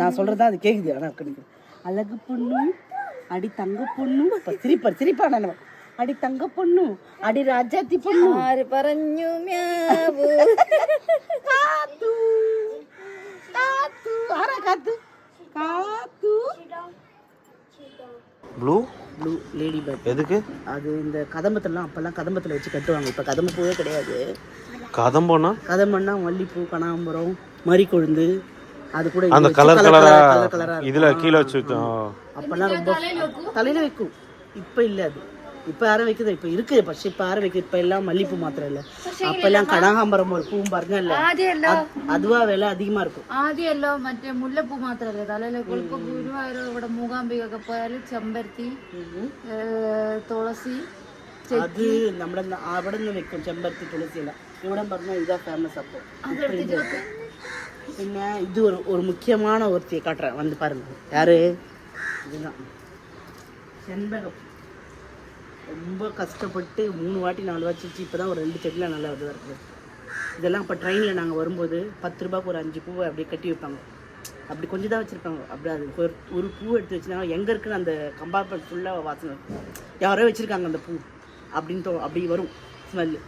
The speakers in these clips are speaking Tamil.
நான் சொல்கிறதா அது கேட்குது. ஆனால் கிடைக்கும். அழகு பொண்ணு அடி தங்க பொண்ணு சிரிப்பா நான் அடி தங்க பொண்ணு அடி ராஜாத்தி பொண்ணு ആര് പറഞ്ഞു മ്യാവൂ காத்து காத்து ஆரா காத்து காத்து ப்ளூ லேடி பேர்ட். எதுக்கு? அது இந்த கதம்பத்தெல்லாம் அப்போல்லாம் கதம்பத்தில் வச்சு கட்டுவாங்க. இப்போ கதம்பு பூவே கிடையாது. கதம்பனா கதம்பன்னா மல்லிப்பூ, கனகாம்பரம், மறிக்கொழுந்து, அது கூட அந்த கலர் கலரா இதுல கீழே வச்சு அப்பெல்லாம் ரொம்ப தலையில வைக்கும். இப்போ இல்லை அது. இப்போ யாரும் வைக்குது? இப்போ இருக்கு ஃபர்ஸ்ட். இப்போ யாரும் வைக்குது? இப்போ எல்லாம் மல்லிப்பூ மாத்திரம் இல்லை. அப்பெல்லாம் கனகாம்பரம் ஒரு பூவும் பாருங்க இல்லை, அதுவா விலை அதிகமா இருக்கும். ആദ്യമല്ലോ മറ്റേ മുല്ലപ്പൂ മാത്രല്ലേ തലയിലെ കൊളുപ്പ് ഗുരുവായൂർ ഇവിടെ മൂകാംബികൊക്കെ പോയാല് ചെമ്പരത്തി തുളസി அது നമ്മുടെ അവിടെ നിന്ന് വെക്കും. ചെമ്പരത്തി, തുളസി എല്ലാം ഇവിടെ പറഞ്ഞാൽ ഇതാ ஃபேமஸ். அப்போ പിന്നെ இது ஒரு முக்கியமான ஒருத்தியை காட்டுறேன், வந்து பாருங்க. யாரு? இதுதான் செண்பகம். ரொம்ப கஷ்டப்பட்டு 3 வாட்டி 4 வாட்டி இப்போ தான் ஒரு 2 செடியில் நல்லா இதுவாக இருக்குது. இதெல்லாம் இப்போ ட்ரெயினில் நாங்கள் வரும்போது 10 ரூபாய்க்கு ஒரு 5 பூவை அப்படியே கட்டி வைப்பாங்க. அப்படி கொஞ்சம் தான் வச்சுருப்பாங்க. அப்படி அது ஒரு பூ எடுத்து வச்சுருந்தாங்க. எங்கே இருக்குன்னு அந்த கம்பார்ட்மெண்ட் ஃபுல்லாக வாசனை இருக்கும். யாரோ வச்சுருக்காங்க அந்த பூ அப்படின்னு அப்படி வரும் ஸ்மெல்லு.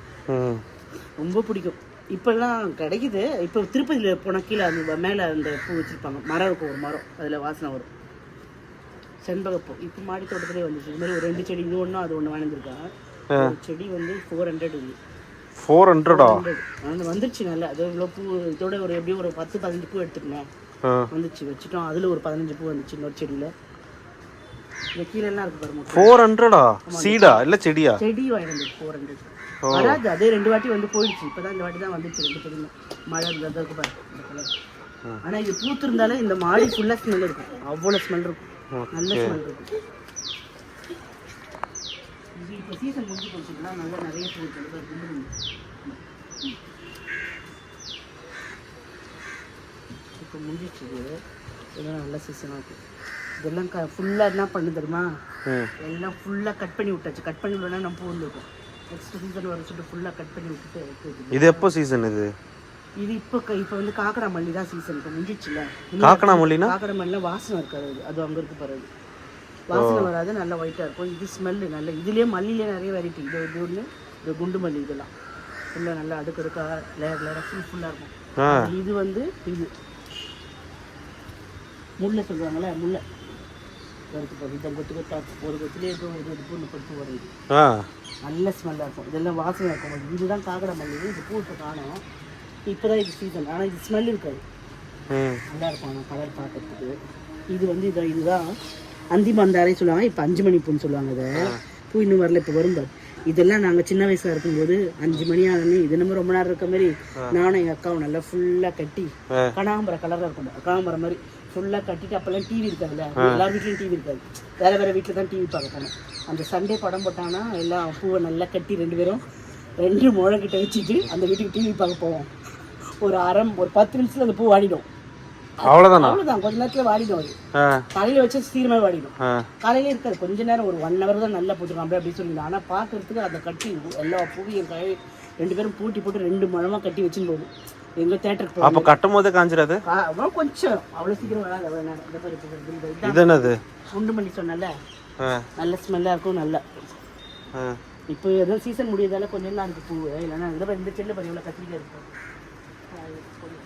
ரொம்ப பிடிக்கும். இப்போல்லாம் கிடைக்குது. இப்போ திருப்பதியில் போனால் கீழே அந்த மேலே அந்த பூ வச்சுருப்பாங்க. மரம் இருக்கும், ஒரு மரம், அதில் வாசனை வரும். செண்பகப்பூ இப்போ மாடி தோட்டத்திலே வந்துச்சு. இது மாதிரி ஒரு 2 செடி, இது ஒன்றும் அது ஒன்று வாங்கியிருக்காங்க. செடி வந்து 400 வந்து 400 வந்துருச்சு. நல்லா அது இவ்வளோ பூ இதோட ஒரு எப்படியும் ஒரு 10-15 பூ எடுத்துக்கணும் வந்துச்சு. வச்சுட்டோம். அதில் ஒரு 15 பூ வந்துச்சு இன்னொரு செடியில். இந்த கீழெல்லாம் இருக்கு பாருங்க. 400 சீடா இல்லை செடியா? செடி வாங்கினது 400 வராது. அதே 2 வாட்டி வந்து போயிடுச்சு. இப்போ தான் இந்த வாட்டி தான் வந்துச்சு 2 செடியும். மழை இருந்ததுக்கு பாருங்க. ஆனால் இது பூத்திருந்தாலே இந்த மாடி ஃபுல்லாக ஸ்மெல் இருக்கும். அவ்வளோ ஸ்மெல் இருக்கும். நல்ல ஸ்மெல் இருக்கும். இது இப்போ சீசன் முடிஞ்சு போச்சுன்னா நல்லா நிறைய பூ இருக்குது. இப்போ முடிஞ்சிச்சு. இதெல்லாம் நல்ல சீசனாக இருக்கும். இதெல்லாம் ஃபுல்லாக என்ன பண்ணு தெரியுமா? எல்லாம் ஃபுல்லாக கட் பண்ணி விட்டாச்சு. கட் பண்ணி விடனா நம்ம பூ வந்துருக்கும். நெக்ஸ்ட் சீசன் வர சொல்லிட்டு ஃபுல்லாக கட் பண்ணி விட்டுட்டு. இது எப்போ சீசன்? இது இப்போ வந்து காக்கடா மல்லி தான் சீசன். இப்போ முடிஞ்சிச்சுல. காக்கடா மல்லினா காக்கடா மல்லினா வாசனை இருக்காது. அது அங்கே இருக்கு பாரு. வாசனை வராது, நல்லா ஒயிட்டாக இருக்கும். இது ஸ்மெல்லு நல்ல. இதுலேயே மல்லியிலே நிறைய வெரைட்டி. இது ஒன்று, இது குண்டு மல்லி. இதெல்லாம் ஃபுல்லாக நல்லா அடுக்கடுக்காக லேயராக ஃபுல்லாக இருக்கும். இது வந்து இது முல்லை சொல்லுவாங்கள்ல, முல்லை வருது. இந்த கொத்து கொத்தா ஒரு கொத்துலேயே ஒரு பூன்னு பட்டு வருது. நல்ல ஸ்மெல்லாக இருக்கும். இதெல்லாம் வாசனை இருக்கும். இதுதான் காக்கடா மல்லி. இது பூ இப்போ காணும். இப்போ தான் இது சீசன். ஆனால் இது ஸ்மெல் இருக்காது. நல்லா இருக்கும். ஆனால் கலர் பார்க்கறதுக்கு. இது வந்து இதுதான் அந்தி மந்தாரை சொல்லுவாங்க. இப்போ 5 மணி பூன்னு சொல்லுவாங்க. இதை பூ இன்னும் வரல, இப்போ வரும்பாரு. இதெல்லாம் நாங்கள் சின்ன வயசாக இருக்கும்போது 5 மணி ஆனே இது நம்ம ரொம்ப நேரம் இருக்க மாதிரி நானும் எங்கள் அக்காவும் நல்லா ஃபுல்லாக கட்டி கனகாம்பரம் கலராக இருக்கும். கனகாம்பரம் மாதிரி ஃபுல்லாக கட்டிட்டு. அப்போல்லாம் டிவி இருக்காதுல்ல, எல்லார் வீட்லேயும் டிவி இருக்காது. வேறு வேறு வீட்டில் தான் டிவி பார்க்க போனோம். அந்த சண்டே படம் போட்டாங்கன்னா எல்லாம் பூவை நல்லா கட்டி 2 பேரும் 2 முழம் கிட்ட வச்சுட்டு அந்த வீட்டுக்கு டிவி பார்க்க போவோம். ஒரு 10 நிமிஷத்துல அந்த பூ வாடிடும். அவ்வளோதான். கொஞ்ச நேரத்தில் வாடிடும். அது காலையில் வச்சு சீரமாக வாடிடும். காலையிலே இருக்காது. கொஞ்ச நேரம் ஒரு 1 hour தான் நல்லா போட்டுருக்கோம். அப்படின்னு சொல்லியிருந்தோம். ஆனால் பார்க்கறதுக்கு அதை கட்டி எல்லா பூவையும் 2 பேரும் பூட்டி போட்டு 2 முழமாக கட்டி வச்சுன்னு போகும். எங்கள் தேட்டருக்கு போகும். அப்போ கட்டும் போதே காஞ்சிடாது? கொஞ்சம் அவ்வளோ சீக்கிரம் வராது. இது என்னது? குண்டு மல்லி சொன்னல, நல்ல ஸ்மெல்லாக இருக்கும். நல்லா இப்போ எதுவும் சீசன் முடியறதால கொஞ்சம் தான் இருக்குது பூ. இல்லைன்னா இந்த செல்லில் பண்ணி எவ்வளோ கத்திரிக்காய் இருக்கும்.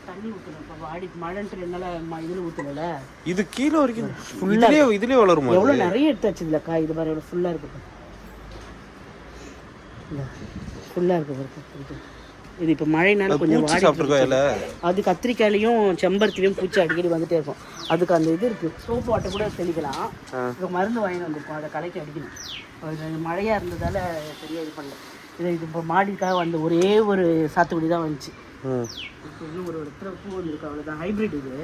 தண்ணி ஊற்றணும். இப்போ வாடி மழைன்ட்டு என்னால் இதில் ஊற்றல. இது கீழே வரைக்கும் ஃபுல்லாக இதுலேயே வளருமா? எவ்வளோ நிறைய எடுத்து வச்சுதுல காய். இது மாதிரி எவ்வளோ ஃபுல்லாக இருக்குது. ஃபுல்லாக இருக்குது. இது இப்போ மழைனால கொஞ்சம் வாடி. அது கத்திரிக்காயிலையும் செம்பருத்திலையும் பூச்சி அடிக்கடி வந்துட்டே இருக்கும். அதுக்கு அந்த இது இருக்குது. சோப்பு வாட்டை கூட தெளிக்கலாம். இப்போ மருந்து வாங்கி வந்திருக்கோம். அதை கலைக்கு அடிக்கணும். அது மழையாக இருந்ததால் சரியாக இது பண்ணல. இது இப்போ மாடிக்காக வந்த ஒரே ஒரு சாத்துக்குடி தான் வந்துச்சு. இப்போ இன்னும் ஒரு இடத்துல பூ வந்துருக்கு. அவ்வளோதான். ஹைப்ரிட் இது.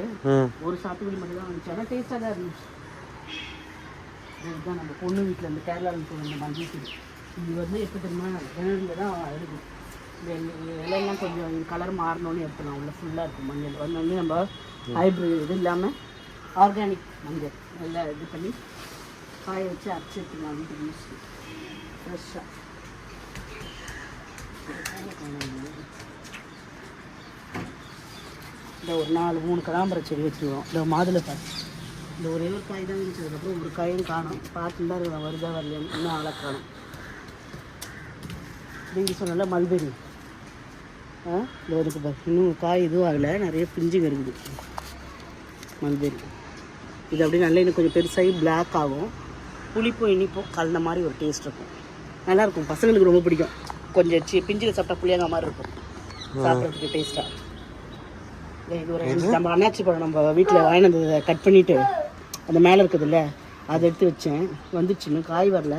ஒரு சாத்துக்குடி மட்டும் தான் வந்துச்சு. ஆனால் டேஸ்ட்டாக தான் இருந்துச்சு. இதுதான் நம்ம பொண்ணு வீட்டில் இருந்து கேரளாவில் போய் வந்த மஞ்சள் செடி. இது வந்து எப்போ தெரியுமா? ஜனவரியில் தான் எடுக்கும். இந்த இலையெல்லாம் கொஞ்சம் கலர் மாறினோன்னு எடுத்துலாம். உள்ள ஃபுல்லாக இருக்கும் மஞ்சள். வந்து நம்ம ஹைப்ரிட் இது இல்லாமல் ஆர்கானிக் மஞ்சள் நல்லா இது பண்ணி காய வச்சு அரைச்சி எடுத்துக்கலாம் வீட்டுக்கு யூஸ் ஃப்ரெஷ்ஷாக. இந்த ஒரு 4-3 கனகாம்பர செடி வச்சுருவோம். இந்த மாதுளை பார்த்து இந்த ஒரே ஒரு காய் தான் இருந்துச்சு. அதுக்கப்புறம் ஒரு காயும் காணும். பார்த்து தான் இருக்கிறேன் வருதா வரலையான்னு. இன்னும் ஆளை காணும். நீங்கள் சொன்னால மல்பெரி இந்த இதுக்கு பார்த்து இன்னும் காய் இதுவும் ஆகலை, நிறைய பிஞ்சுங்க இருக்குது மல்பெரி. இது அப்படியே நல்லா இன்னும் கொஞ்சம் பெருசாகி பிளாக் ஆகும். புளிப்பும் இனிப்பும் கலந்த மாதிரி ஒரு டேஸ்ட் இருக்கும். நல்லாயிருக்கும், பசங்களுக்கு ரொம்ப பிடிக்கும். கொஞ்சம் பிஞ்சில் சாப்பிட்டா புளியாங்க மாதிரி இருக்கும் சாப்பிட்றதுக்கு டேஸ்ட்டாக. இது ஒரு நம்ம அண்ணாச்சி பழம் நம்ம வீட்டில் வாங்கினது கட் பண்ணிவிட்டு அந்த மேலே இருக்குதுல்ல அதை எடுத்து வச்சேன். வந்துச்சுன்னு காய் வரல.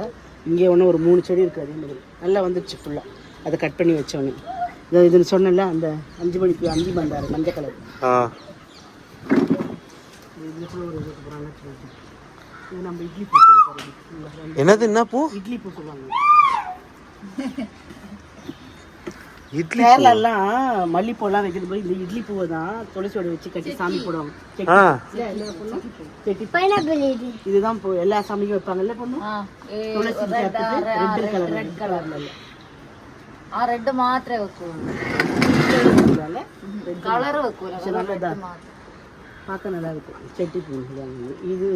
இங்கே ஒன்று ஒரு 3 செடி இருக்குது. அதே மாதிரி நல்லா வந்துடுச்சு ஃபுல்லாக. அதை கட் பண்ணி வச்சோன்னு இதுன்னு சொன்னேன்ல அந்த 5 மணிக்கு அந்தி மந்தார் மஞ்சள் கலர். இது நம்ம இட்லி பூ. என்னது என்ன பூ? இட்லி பூ சொல்லுவாங்க. இட்லி கேரளாலாம் மல்லிப்பூலாம் வைக்கிறது போது இந்த இட்லி பூவை தான் துளசியோட வச்சு கட்டி சாமி போடுவாங்க. இதுதான் எல்லா சாமிக்கும் வைப்பாங்கல்ல பொண்ணு. துளசி ரெட் கலர்ல ரெட் மாத்திரை வைக்குவாங்க. கலர் வைக்குவாங்க. பார்க்க நல்லா இருக்கும். செட்டி பூ இது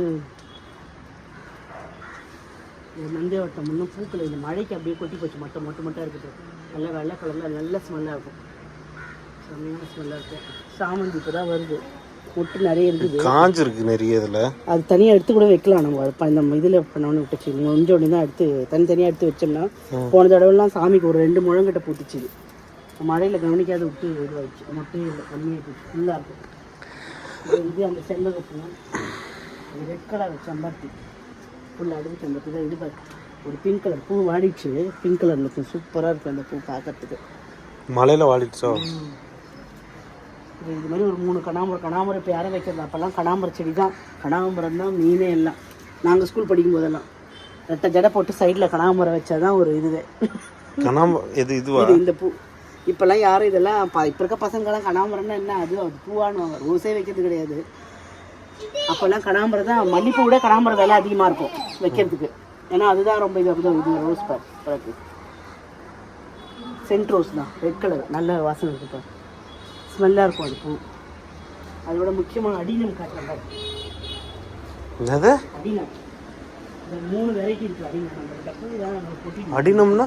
நந்தியாவட்டம் இன்னும் பூக்கள் இந்த மழைக்கு அப்படியே கொட்டி போச்சு. மட்டும் இருக்குது. நல்லா வெள்ளை கலரில் நல்ல ஸ்மெல்லாக இருக்கும். செம்மையான ஸ்மெல்லாக இருக்கும். சாமந்தி இப்போ தான் வருது. மொட்டு நிறைய இருக்குது. காஞ்சிருக்கு நிறைய. இதில் அது தனியாக எடுத்து கூட வைக்கலாம். நம்ம இந்த இதில் பண்ணோன்னு விட்டுச்சு. நீங்கள் கொஞ்சோடி தான் எடுத்து தனித்தனியாக எடுத்து வச்சோம்னா போன தடவைலாம் சாமிக்கு ஒரு 2 முழங்கிட்ட பூத்துச்சு. மழையில் கவனிக்காத விட்டு இதுவாகிடுச்சு. மொட்டையும் இல்லை, கம்மியாக போச்சு. ஃபுல்லாக இருக்கும். இது அந்த செம்பகப்பூ, ரெட் கலர் செம்பருத்தி, ஃபுல்லாக அடுப்பு செம்பருத்தி தான். இது பார்த்து ஒரு பிங்க் கலர் பூ வாடிச்சு. பிங்க் கலரில் இருக்கும். சூப்பராக இருக்கும் அந்த பூ பார்க்கறதுக்கு. மலையில் வாடிச்சோ. இது மாதிரி ஒரு 3 கனகாம்பரம் இப்போ யாரும் வைக்கிறது. அப்போல்லாம் கனகாம்பர செடி தான். கனகாம்பரம் தான் மீனே எல்லாம். நாங்கள் ஸ்கூல் படிக்கும் போதெல்லாம் ரெட்டை ஜடை போட்டு சைடில் கனகாம்பரம் வச்சா தான் ஒரு இதுவே. இது இந்த பூ. இப்போல்லாம் யாரும் இதெல்லாம் இப்போ இருக்க பசங்கள்லாம் கனகாம்பரம்னா என்ன அது பூவானுவாங்க. ரோஸே வைக்கிறது கிடையாது. அப்போல்லாம் கனகாம்பரம் தான். மல்லிப்பூ விட கனகாம்பரம் விலை அதிகமாக இருக்கும் வைக்கிறதுக்கு. ஏன்னா அதுதான் ரொம்ப இது ரோஸ் பழக்கு. சென்ட் ரோஸ் தான், ரெட் கலர். நல்ல வாசனை இருக்குது. ஸ்மெல்லாக இருக்கும் அது பூ. அதோட முக்கியமான அடினம் காட்டுறேன். என்னது அடினம்? இந்த 3 வெரைட்டி இருக்குது அடினம். நம்ம பூ தான் நம்ம கொட்டி. அடினம்னா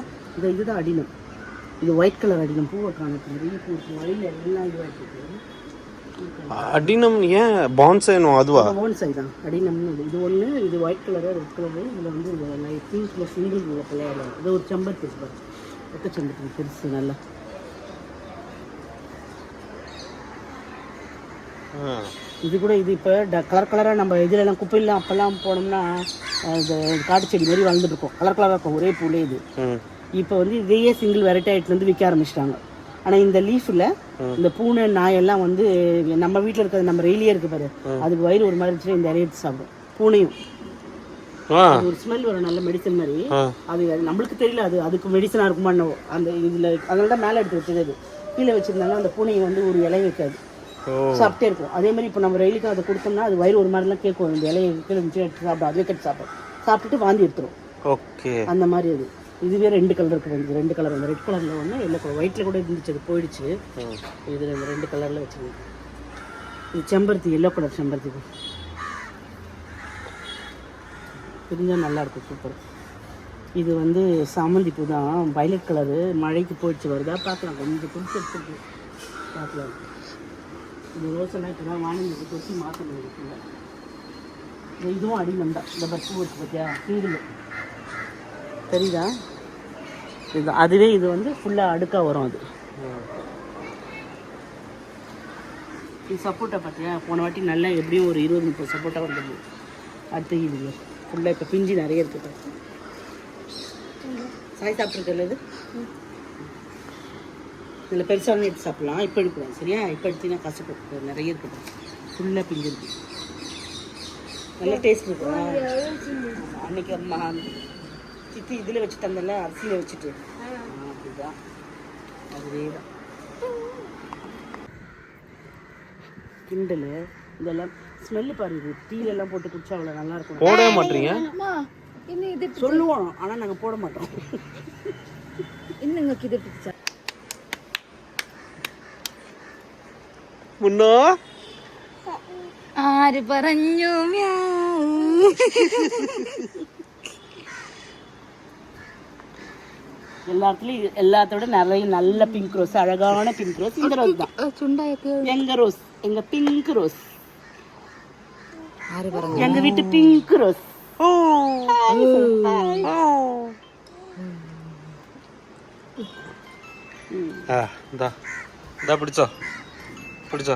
இதுதான் அடினம். இது ஒயிட் கலர் அடினம். பூவை காணக்கு நிறைய பூ இருக்குது. வழியில் எல்லாம் இதுவாக இருக்குது. அடினம் ஏன் பான்சைனும் அதுவா? பான்சை தான் அடினம்னு. இது ஒன்று. இது ஒயிட் கலரு, ரெட் கலரு. இதில் வந்து லைட் பிங்க்ல சிங்கிள் பிள்ளையாடு. இது ஒரு செம்பருத்தி பாரு. ஒத்த செம்பருத்தி பெருசு நல்லா. இது கூட இது இப்போ கலர் கலராக நம்ம இதிலெல்லாம் குப்பையெல்லாம் அப்போல்லாம் போனோம்னா இது காட்டு செடி மாதிரி வளர்ந்துட்டு இருக்கும். கலர் கலராக இருக்கும் ஒரே பூலே. இது இப்போ வந்து இதையே சிங்கிள் வெரைட்டி ஐட்டிலேருந்து விற்க ஆரம்பிச்சிட்டாங்க. ஆனால் இந்த லீஃபில் இந்த பூனை நாயெல்லாம் வந்து நம்ம வீட்டில் இருக்கிறது நம்ம ரெயிலியே இருக்குது பாரு. அதுக்கு வயிறு ஒரு மாதிரி இருந்துச்சுன்னா இந்த இலையை எடுத்து சாப்பிடும். பூனையும் ஒரு ஸ்மெல் வரும், நல்ல மெடிசன் மாதிரி. அது நம்மளுக்கு தெரியல அது அதுக்கு மெடிசனாக இருக்குமான்னு. அந்த இதில் அதனால தான் மேலே எடுத்து வச்சது. அது கீழே வச்சுருந்தாங்கன்னா அந்த பூனையை வந்து ஒரு இலை வைக்காது, சாப்பிட்டே இருக்கும். அதே மாதிரி இப்போ நம்ம ரெயிலுக்கு அதை கொடுத்தோம்னா அது வயிறு ஒரு மாதிரிலாம் கேட்கும். இந்த இலையை கீழே வச்சு எடுத்து சாப்பிடும். அதுவே கட்டி சாப்பிட்டுட்டு வாந்தி எடுத்துரும். அந்த மாதிரி அது. இதுவே 2 கலர் இருக்குது. 2 கலர். அந்த ரெட் கலரில் ஒன்று, எல்லோ கலர். ஒயிட்டில் கூட இருந்துச்சு, அது போயிடுச்சு. இதில் இந்த 2 கலரில் வச்சுருக்கேன். இது செம்பருத்தி, எல்லோ கலர் செம்பருத்தி பூ. பிரிஞ்சால் நல்லாயிருக்கும், சூப்பர். இது வந்து சாமந்தி பூ தான், வயலட் கலரு. மழைக்கு போயிடுச்சு, வருதா பார்க்கலாம். கொஞ்சம் புதுசு எடுத்துருக்கு, பார்க்கலாம். இந்த ரோஸெல்லாம் இப்போ தான் வாங்கி கொத்தி மாற்றணும் இருக்குல்ல. இதுவும் அடினம் தான். இந்த பூ வச்சு பார்த்தியா சிங்கிள் தெரியுதா? இது அதுவே இது வந்து ஃபுல்லாக அடுக்காக வரும். அது இது சப்போட்டா பார்த்தியா? போன வாட்டி நல்லா எப்படியும் ஒரு 20-30 சப்போட்டா வந்துடுது. அடுத்து இது ஃபுல்லாக இப்போ பிஞ்சு நிறைய இருக்குது. சாய் சாப்பிட்ருக்கல இது. இதில் பெருசாக எடுத்து சாப்பிட்லாம். இப்போ எடுக்கலாம் சரியா? இப்போ எடுத்தீங்கன்னா கசப்பு நிறைய இருக்குது. ஃபுல்லாக பிஞ்சு இருக்குது. நல்லா டேஸ்ட் இருக்கும். அன்றைக்கி அம்மா சித்தி இதில் வச்சு தந்தல, அரிசியில் வச்சுட்டு. அப்படிதான், அதுவே தான். கிண்டல் இதெல்லாம் ஸ்மெல்லு பாருங்க. டீலெல்லாம் போட்டு குடிச்சா அவ்வளோ நல்லாயிருக்கும். போடவே மாட்டீங்க சொல்லுவோம், ஆனால் நாங்கள் போட மாட்டோம். இன்னுங்க இது பிடிச்சா മുന്നോ ആര് പറഞ്ഞു எல்லாத்தோட நிறைய நல்ல பிங்க் ரோஸ், அழகான பிங்க் ரோஸ் இந்த ரோஸ் தான். ചുണ്ടായൊക്കെ எங்க ரோஸ், எங்க பிங்க் ரோஸ், ആര് പറഞ്ഞു எங்க வீட்டு பிங்க் ரோஸ். ഇതാ പിടിച്ചോ പിടിച്ചോ